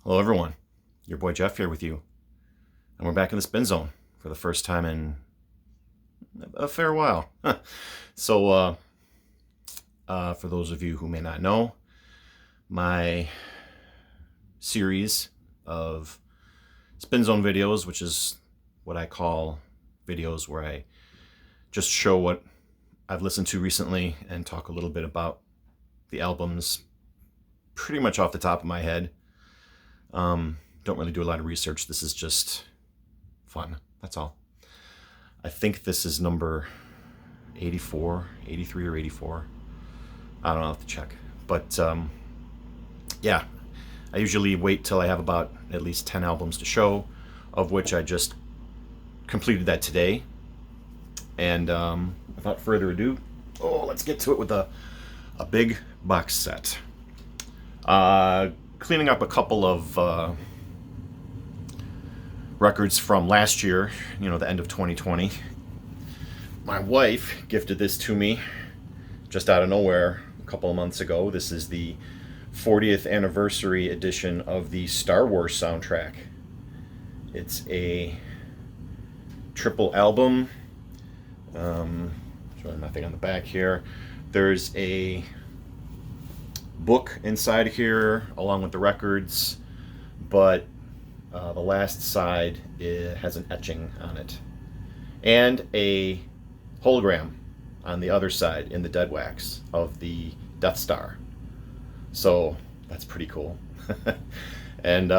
Hello, everyone. Your boy Jeff here with you. And we're back in the spin zone for the first time in a fair while. So, for those of you who may not know, my series of spin zone videos, which is what I call videos where I just show what I've listened to recently and talk a little bit about the albums pretty much off the top of my head. Don't really do a lot of research. This is just fun. That's all. I think this is number 84, 83 or 84. I don't know, I'll have to check. But yeah, I usually wait till I have about at least 10 albums to show, of which I just completed that today. And without further ado, let's get to it with a big box set. Cleaning up a couple of records from last year, the end of 2020. My wife gifted this to me just out of nowhere a couple of months ago. This is the 40th anniversary edition of the Star Wars soundtrack. It's a triple album. Showing nothing on the back here. There's a book inside here along with the records, but the last side has an etching on it and a hologram on the other side in the dead wax of the Death Star. So that's pretty cool. And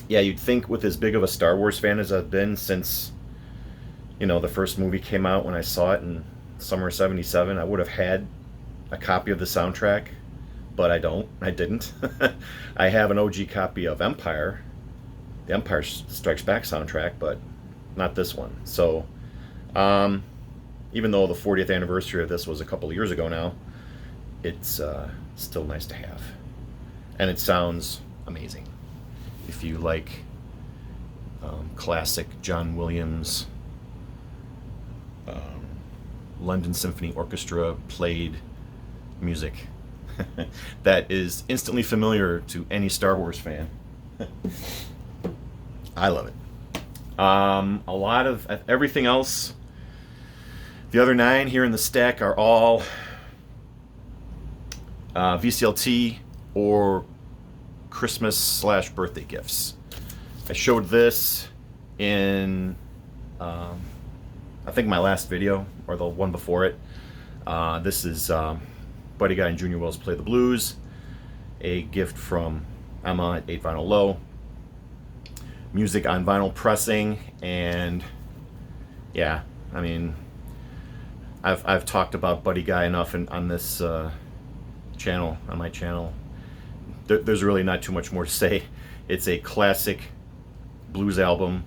yeah, you'd think with as big of a Star Wars fan as I've been since the first movie came out, when I saw it in summer '77, I would have had a copy of the soundtrack, but I didn't. I have an OG copy of Empire, the Empire Strikes Back soundtrack, but not this one. So even though the 40th anniversary of this was a couple of years ago now, it's still nice to have, and it sounds amazing. If you like classic John Williams, London Symphony Orchestra played music, that is instantly familiar to any Star Wars fan. I love it. A lot of everything else, the other 9 here in the stack, are all VCLT or Christmas/birthday gifts. I showed this in I think my last video, or the one before it. This is Buddy Guy and Junior Wells Play the Blues, a gift from Emma at 8 Vinyl Low. Music on vinyl pressing, and yeah, I mean, I've talked about Buddy Guy enough on this channel, on my channel. There's really not too much more to say. It's a classic blues album.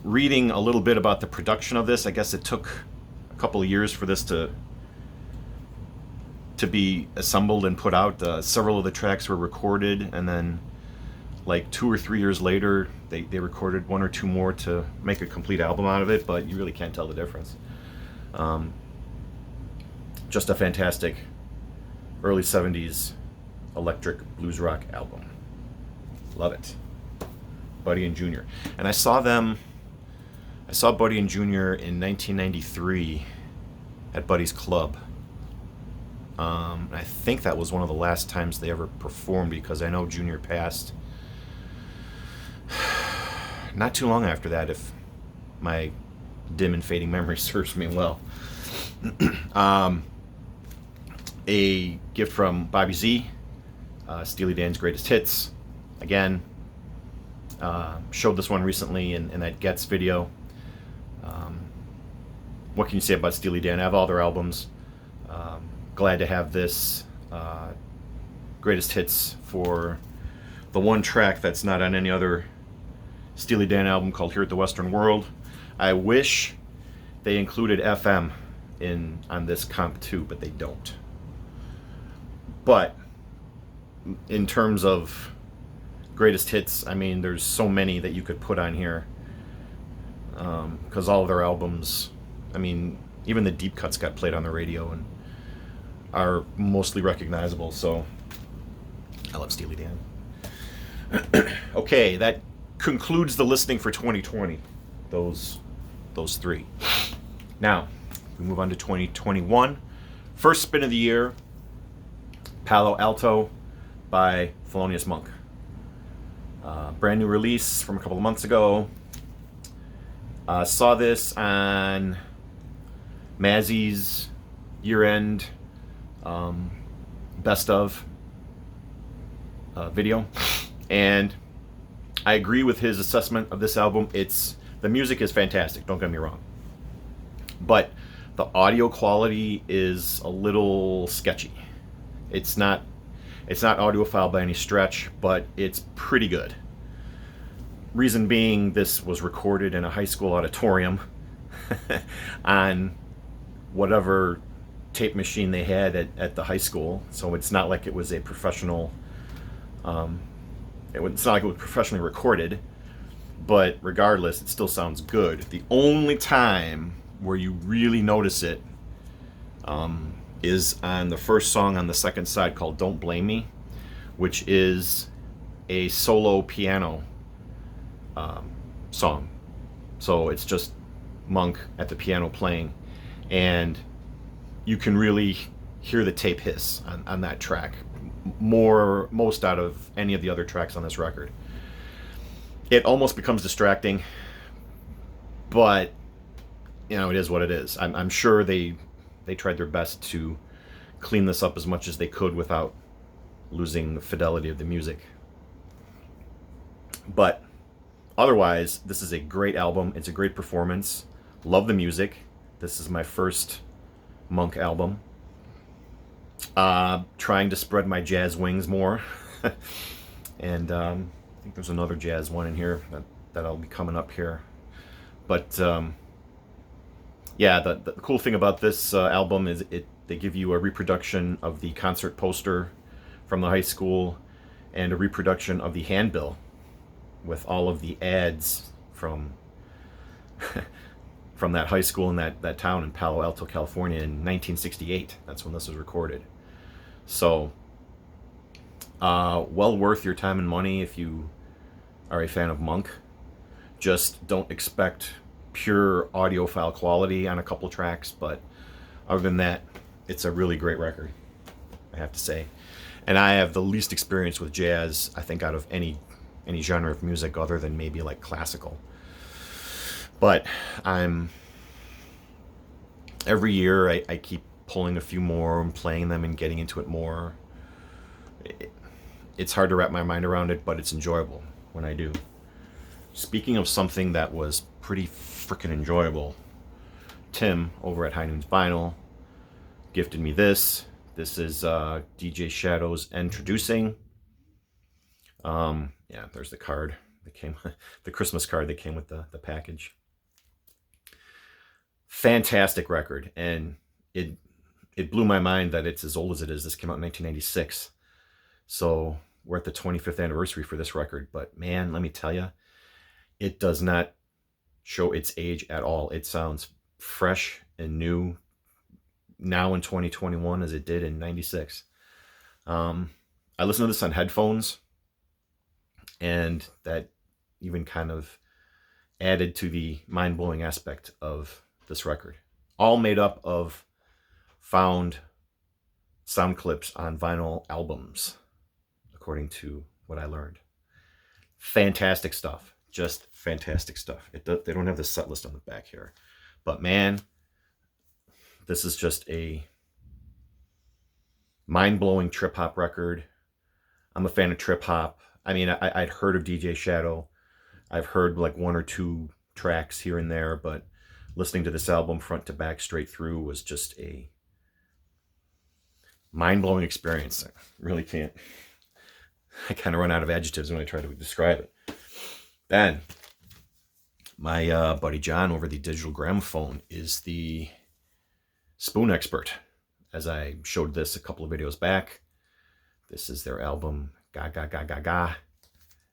Reading a little bit about the production of this, I guess it took a couple of years for this to be assembled and put out. Several of the tracks were recorded, and then like 2 or 3 years later they recorded 1 or 2 more to make a complete album out of it, but you really can't tell the difference. Just a fantastic early 70s electric blues rock album. Love it. Buddy and Junior. And I saw Buddy and Junior in 1993 at Buddy's Club. I think that was one of the last times they ever performed, because I know Junior passed not too long after that, if my dim and fading memory serves me well. A gift from Bobby Z, Steely Dan's Greatest Hits. Again, showed this one recently in that Gets video. What can you say about Steely Dan? I have all their albums. Glad to have this Greatest Hits for the one track that's not on any other Steely Dan album, called Here at the Western World. I wish they included FM on this comp too, but they don't. But in terms of greatest hits, I mean, there's so many that you could put on here, because all of their albums, I mean, even the deep cuts got played on the radio, and are mostly recognizable. So I love Steely Dan. Okay, that concludes the listing for 2020. Those three. Now we move on to 2021. First spin of the year, Palo Alto by Thelonious Monk. Brand new release from a couple of months ago. Saw this on Mazzy's year-end best of video, and I agree with his assessment of this album. The music is fantastic, don't get me wrong, but the audio quality is a little sketchy. It's not audiophile by any stretch, but it's pretty good. Reason being, this was recorded in a high school auditorium on whatever tape machine they had at the high school, so it's not like it was a professional it's not like it was professionally recorded, but regardless, it still sounds good. The only time where you really notice it is on the first song on the second side called Don't Blame Me, which is a solo piano song. So it's just Monk at the piano playing, and you can really hear the tape hiss on that track, most out of any of the other tracks on this record. It almost becomes distracting, but it is what it is. I'm sure they tried their best to clean this up as much as they could without losing the fidelity of the music. But otherwise, this is a great album. It's a great performance. Love the music. This is my first Monk album. Trying to spread my jazz wings more. And I think there's another jazz one in here that'll be coming up here. But yeah, the cool thing about this album is they give you a reproduction of the concert poster from the high school and a reproduction of the handbill with all of the ads from from that high school in that town in Palo Alto, California in 1968. That's when this was recorded. So well worth your time and money if you are a fan of Monk. Just don't expect pure audiophile quality on a couple tracks, but other than that, it's a really great record, I have to say. And I have the least experience with jazz, I think, out of any genre of music other than maybe like classical. But every year I keep pulling a few more and playing them and getting into it more. It's hard to wrap my mind around it, but it's enjoyable when I do. Speaking of something that was pretty freaking enjoyable, Tim over at High Noon's Vinyl gifted me this. This is DJ Shadow's Introducing. Yeah, there's the card that came, the Christmas card that came with the package. Fantastic record, and it blew my mind that it's as old as it is. This came out in 1996, so we're at the 25th anniversary for this record. But man, let me tell you, it does not show its age at all. It sounds fresh and new now in 2021 as it did in 96. I listened to this on headphones, and that even kind of added to the mind-blowing aspect of this record. All made up of found sound clips on vinyl albums, according to what I learned. Fantastic stuff. Just fantastic stuff. They don't have the set list on the back here. But man, this is just a mind-blowing trip-hop record. I'm a fan of trip-hop. I mean, I'd heard of DJ Shadow. I've heard like one or two tracks here and there, but listening to this album front to back straight through was just a mind-blowing experience. I really can't. I kind of run out of adjectives when I try to describe it. Then, my buddy John over the Digital Gramophone is the spoon expert. As I showed this a couple of videos back, this is their album, Ga Ga Ga Ga Ga.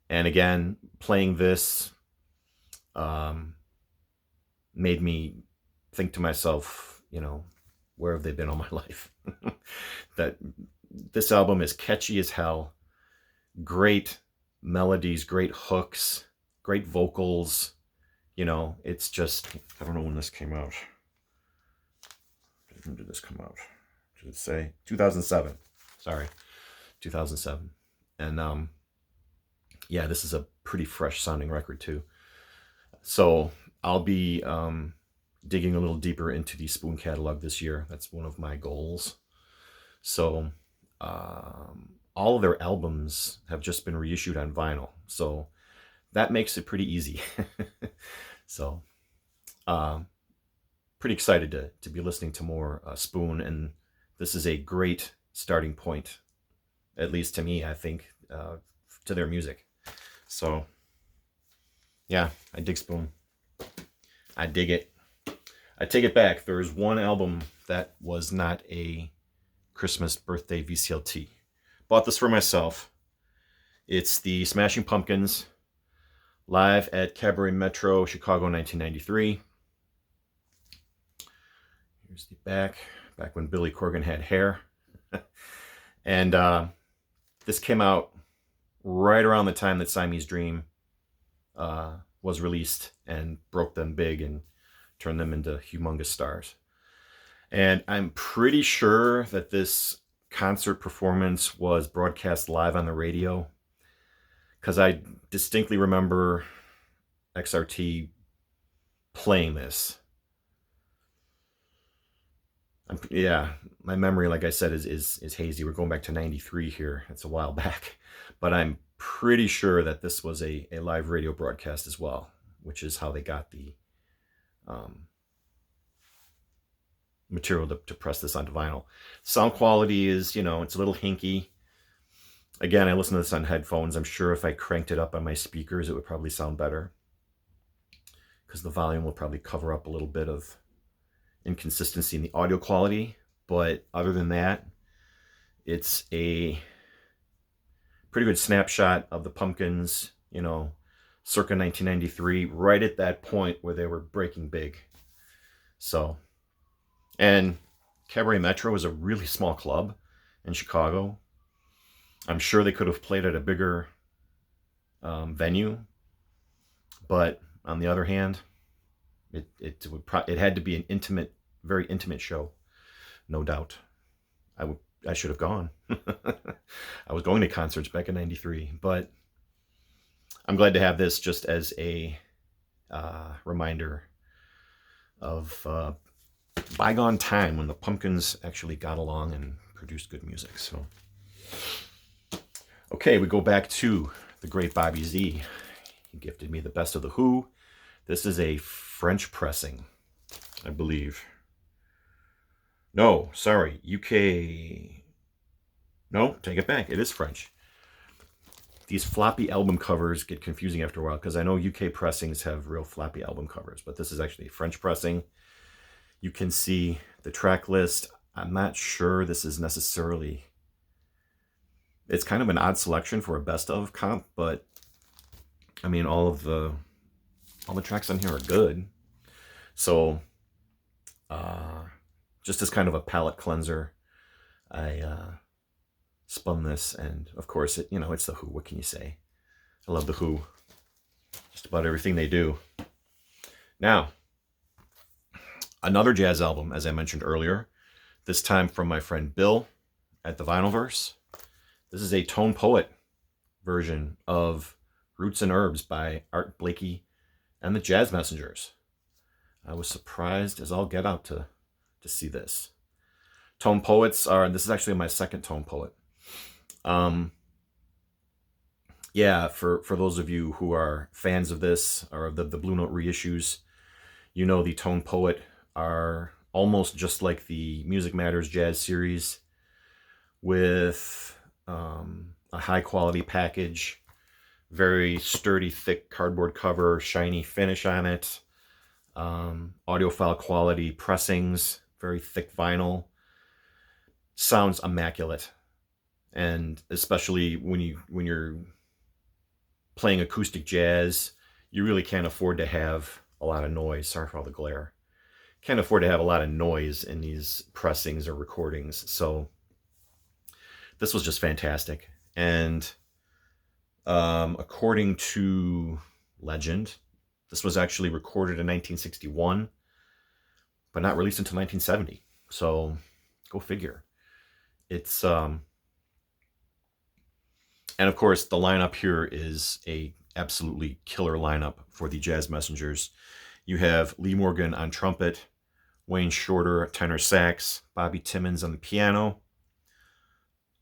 And again, playing this made me think to myself, where have they been all my life? That this album is catchy as hell. Great melodies, great hooks, great vocals. You know, it's just, I don't know when this came out. When did this come out? Did it say 2007? Sorry, 2007. And yeah, this is a pretty fresh sounding record too. So I'll be digging a little deeper into the Spoon catalog this year. That's one of my goals. So all of their albums have just been reissued on vinyl. So that makes it pretty easy. So pretty excited to be listening to more Spoon. And this is a great starting point, at least to me, I think, to their music. So yeah, I dig Spoon. I dig it. I take it back. There's one album that was not a Christmas birthday VCLT. Bought this for myself. It's the Smashing Pumpkins live at Cabaret Metro, Chicago, 1993. Here's the back when Billy Corgan had hair. And this came out right around the time that Siamese Dream was released and broke them big and turned them into humongous stars. And I'm pretty sure that this concert performance was broadcast live on the radio, because I distinctly remember XRT playing this. Yeah, my memory, like I said, is hazy. We're going back to 93 here. It's a while back. But I'm pretty sure that this was a live radio broadcast as well, which is how they got the material to press this onto vinyl. Sound quality is, it's a little hinky. Again, I listen to this on headphones. I'm sure if I cranked it up on my speakers, it would probably sound better, because the volume will probably cover up a little bit of inconsistency in the audio quality. But other than that, it's a pretty good snapshot of the Pumpkins, circa 1993, right at that point where they were breaking big. So, and Cabaret Metro is a really small club in Chicago. I'm sure they could have played at a bigger venue, but on the other hand, it had to be an intimate, very intimate show, no doubt. I should have gone. I was going to concerts back in 93, but I'm glad to have this just as a reminder of bygone time when the Pumpkins actually got along and produced good music. So, okay, we go back to the great Bobby Z. He gifted me the Best of the Who. This is a French pressing, I believe. No, sorry, UK. No, take it back. It is French. These floppy album covers get confusing after a while, because I know UK pressings have real floppy album covers, but this is actually a French pressing. You can see the track list. I'm not sure this is necessarily... It's kind of an odd selection for a best of comp, but I mean, all the tracks on here are good. So, just as kind of a palate cleanser, I spun this, and of course, it's the Who. What can you say? I love the Who. Just about everything they do. Now, another jazz album, as I mentioned earlier, this time from my friend Bill at the Vinylverse. This is a Tone Poet version of Roots and Herbs by Art Blakey and the Jazz Messengers. I was surprised as all get out to see this. Tone Poets this is actually my second Tone Poet. Yeah, for those of you who are fans of this, or the Blue Note reissues, the Tone Poet are almost just like the Music Matters Jazz series, with a high quality package, very sturdy, thick cardboard cover, shiny finish on it, audiophile quality pressings, very thick vinyl. Sounds immaculate. And especially when you're playing acoustic jazz, you really can't afford to have a lot of noise. Sorry for all the glare. can't afford to have a lot of noise in these pressings or recordings. So this was just fantastic. And according to legend, this was actually recorded in 1961, but not released until 1970. So go figure. It's and of course the lineup here is a absolutely killer lineup for the Jazz Messengers. You have Lee Morgan on trumpet, Wayne Shorter tenor sax, Bobby Timmons on the piano,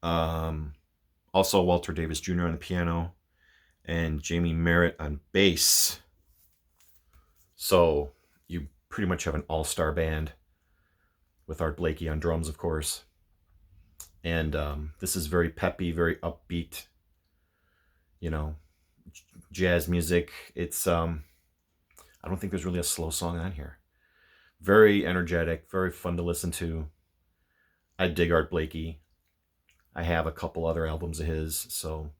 also Walter Davis Jr. on the piano, and Jamie Merritt on bass. So you pretty much have an all-star band with Art Blakey on drums, of course. And this is very peppy, very upbeat, jazz music. It's I don't think there's really a slow song on here. Very energetic, very fun to listen to. I dig Art Blakey. I have a couple other albums of his, so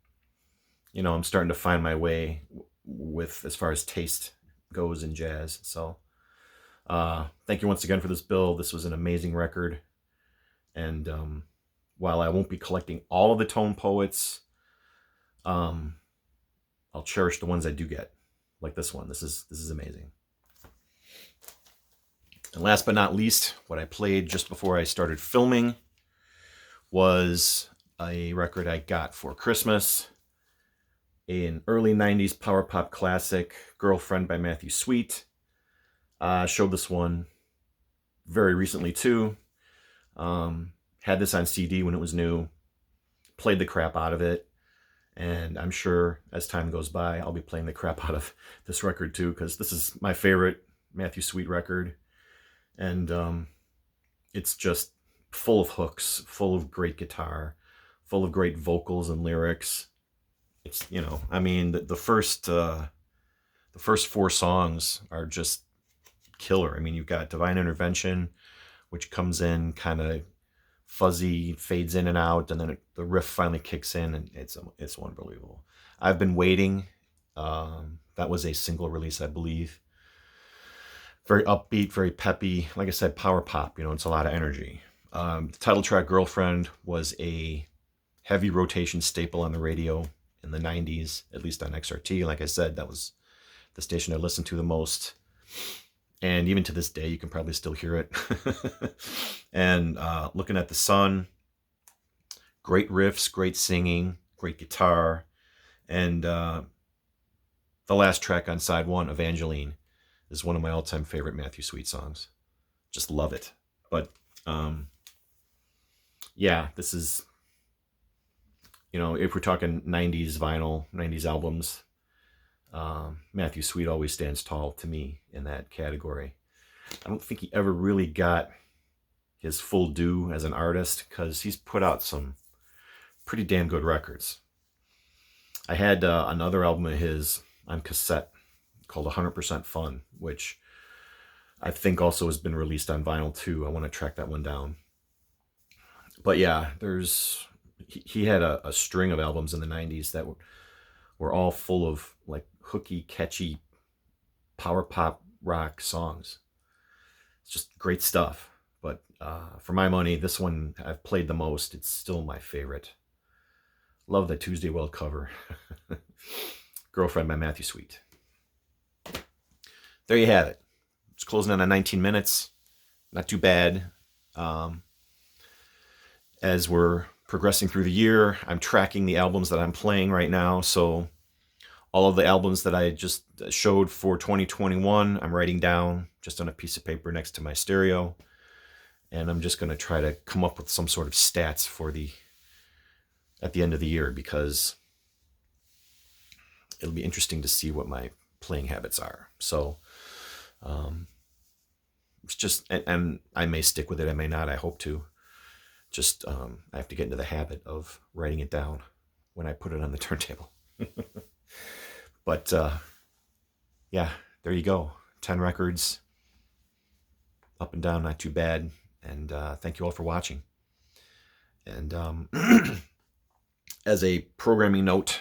I'm starting to find my way with as far as taste goes in jazz. So thank you once again for this bill. This was an amazing record, and while I won't be collecting all of the Tone Poets, I'll cherish the ones I do get, like this one. This is amazing. And last but not least, what I played just before I started filming was a record I got for Christmas, an early 90s power pop classic, Girlfriend by Matthew Sweet. Showed this one very recently too. Had this on CD when it was new, played the crap out of it, and I'm sure as time goes by, I'll be playing the crap out of this record too, because this is my favorite Matthew Sweet record, and it's just full of hooks, full of great guitar, full of great vocals and lyrics. It's the first four songs are just killer. I mean, you've got Divine Intervention, which comes in kind of fuzzy, fades in and out, and then the riff finally kicks in, and it's unbelievable. I've Been Waiting. That was a single release, I believe. Very upbeat, very peppy. Like I said, power pop. It's a lot of energy. The title track, Girlfriend, was a heavy rotation staple on the radio in the 90s, at least on XRT. Like I said, that was the station I listened to the most. And even to this day, you can probably still hear it. And Looking at the Sun, great riffs, great singing, great guitar. And the last track on side one, Evangeline, is one of my all-time favorite Matthew Sweet songs. Just love it. But yeah, this is, if we're talking 90s vinyl, 90s albums, Matthew Sweet always stands tall to me in that category. I don't think he ever really got his full due as an artist, because he's put out some pretty damn good records. I had another album of his on cassette called 100% Fun, which I think also has been released on vinyl too. I want to track that one down. But yeah, he had a string of albums in the 90s that were all full of like hooky, catchy, power pop rock songs. It's just great stuff. But for my money, this one I've played the most. It's still my favorite. Love the Tuesday Well cover. Girlfriend by Matthew Sweet. There you have it. It's closing in on 19 minutes. Not too bad. As we're progressing through the year, I'm tracking the albums that I'm playing right now. So all of the albums that I just showed for 2021, I'm writing down just on a piece of paper next to my stereo. And I'm just going to try to come up with some sort of stats at the end of the year, because it'll be interesting to see what my playing habits are. So it's just, and I may stick with it, I may not, I hope to. Just I have to get into the habit of writing it down when I put it on the turntable. But yeah, there you go. 10 records, up and down, not too bad. And thank you all for watching. And as a programming note,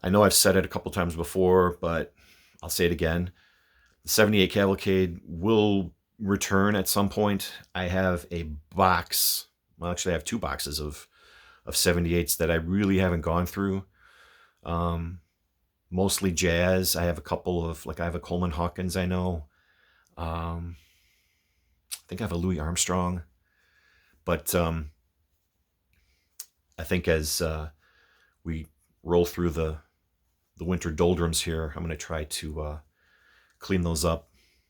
I know I've said it a couple times before, but I'll say it again. The 78 Cavalcade will return at some point. I have a box. Well, actually, I have 2 boxes of 78s that I really haven't gone through. Mostly jazz. I have a couple of, like, I have a Coleman Hawkins, I know. I think I have a Louis Armstrong. But I think as we roll through the winter doldrums here, I'm going to try to clean those up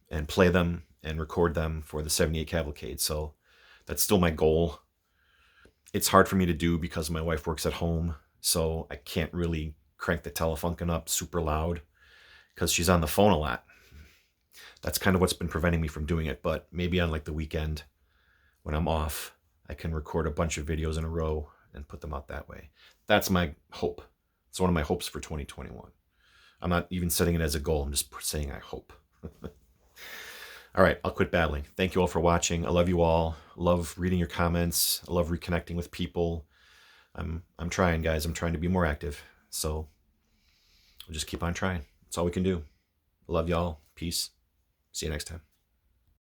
and play them and record them for the 78 Cavalcade. So that's still my goal. It's hard for me to do because my wife works at home, so I can't really crank the Telefunken up super loud because she's on the phone a lot. That's kind of what's been preventing me from doing it, but maybe on like the weekend when I'm off, I can record a bunch of videos in a row and put them out that way. That's my hope. It's one of my hopes for 2021. I'm not even setting it as a goal. I'm just saying I hope. All right, I'll quit babbling. Thank you all for watching. I love you all. Love reading your comments. I love reconnecting with people. I'm trying, guys. I'm trying to be more active. So we'll just keep on trying. That's all we can do. I love y'all. Peace. See you next time.